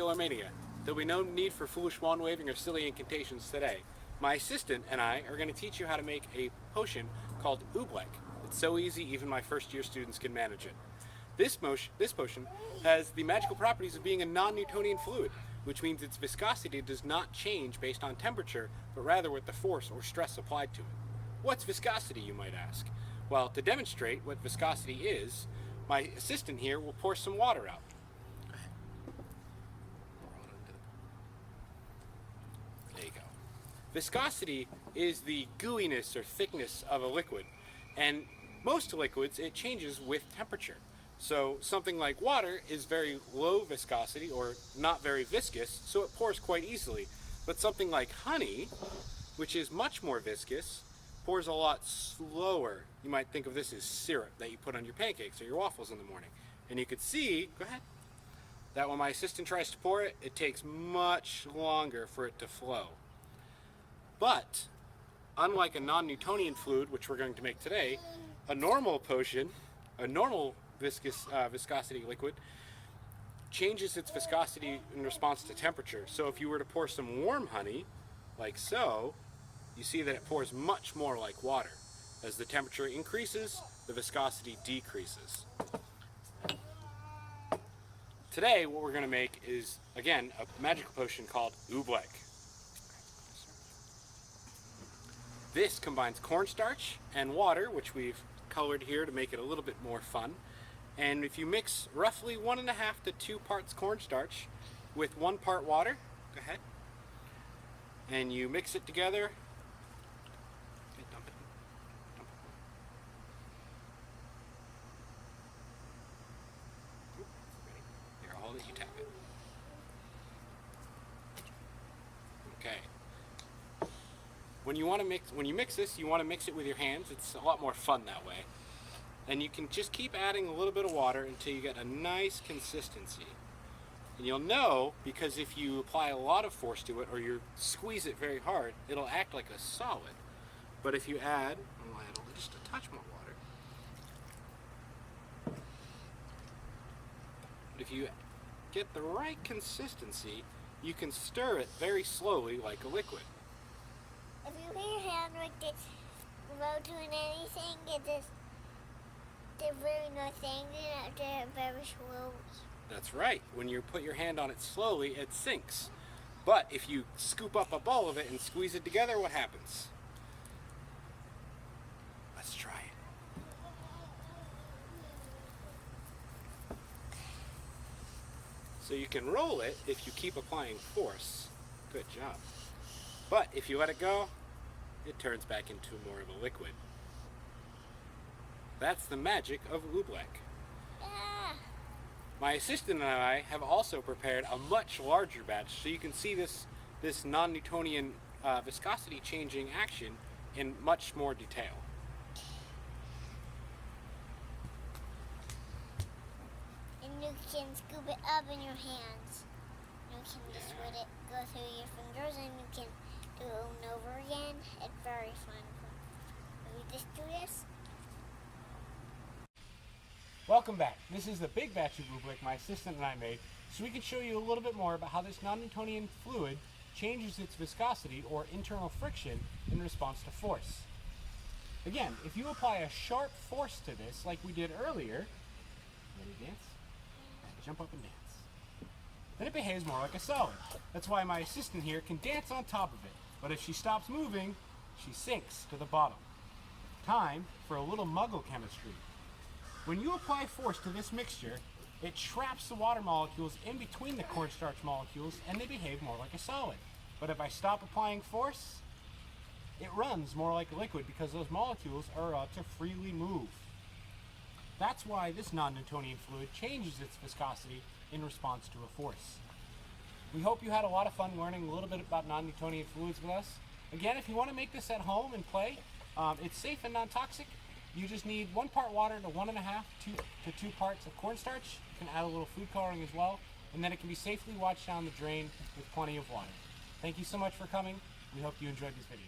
Killer Mania. There'll be no need for foolish wand waving or silly incantations today. My assistant and I are going to teach you how to make a potion called Oobleck. It's so easy, even my first year students can manage it. This potion has the magical properties of being a non-Newtonian fluid, which means its viscosity does not change based on temperature, but rather with the force or stress applied to it. What's viscosity, you might ask? Well, to demonstrate what viscosity is, my assistant here will pour some water out. There you go. Viscosity is the gooiness or thickness of a liquid, and most liquids, it changes with temperature. So something like water is very low viscosity or not very viscous, so it pours quite easily. But something like honey, which is much more viscous, pours a lot slower. You might think of this as syrup that you put on your pancakes or your waffles in the morning. And you could see, go ahead, that when my assistant tries to pour it, it takes much longer for it to flow. But unlike a non-Newtonian fluid, which we're going to make today, a normal potion, a normal viscosity liquid, changes its viscosity in response to temperature. So if you were to pour some warm honey, like so, you see that it pours much more like water. As the temperature increases, the viscosity decreases. Today, what we're going to make is, again, a magical potion called Oobleck. This combines cornstarch and water, which we've colored here to make it a little bit more fun. And if you mix roughly 1.5 to 2 parts cornstarch with 1 part water, go ahead, and you mix it together. Okay, dump it. Oop, ready? Here, I'll hold it, you tap it. Okay. When you mix this, you want to mix it with your hands. It's a lot more fun that way. And you can just keep adding a little bit of water until you get a nice consistency. And you'll know, because if you apply a lot of force to it or you squeeze it very hard, it'll act like a solid. But if you add, I'll add just a touch more water. But if you get the right consistency, you can stir it very slowly like a liquid. If you put your hand like this without doing anything, they're very nothing, they're very slow. That's right. When you put your hand on it slowly, it sinks. But if you scoop up a ball of it and squeeze it together, what happens? Let's try it. So you can roll it if you keep applying force. Good job. But if you let it go, it turns back into more of a liquid. That's the magic of Oobleck. Yeah. My assistant and I have also prepared a much larger batch so you can see this non-Newtonian viscosity changing action in much more detail. And you can scoop it up in your hands. You can just let it go through your fingers and you can do it over and over again. It's very fun. Will you just do this? Welcome back. This is the big batch of Oobleck my assistant and I made, so we can show you a little bit more about how this non-Newtonian fluid changes its viscosity or internal friction in response to force. Again, if you apply a sharp force to this, like we did earlier, ready to dance? Jump up and dance. Then it behaves more like a solid. That's why my assistant here can dance on top of it, but if she stops moving, she sinks to the bottom. Time for a little muggle chemistry. When you apply force to this mixture, it traps the water molecules in between the cornstarch molecules and they behave more like a solid. But if I stop applying force, it runs more like a liquid because those molecules are allowed to freely move. That's why this non-Newtonian fluid changes its viscosity in response to a force. We hope you had a lot of fun learning a little bit about non-Newtonian fluids with us. Again, if you want to make this at home and play, it's safe and non-toxic. You just need 1 part water to 1.5 to 2 parts of cornstarch. You can add a little food coloring as well, and then it can be safely washed down the drain with plenty of water. Thank you so much for coming. We hope you enjoyed this video.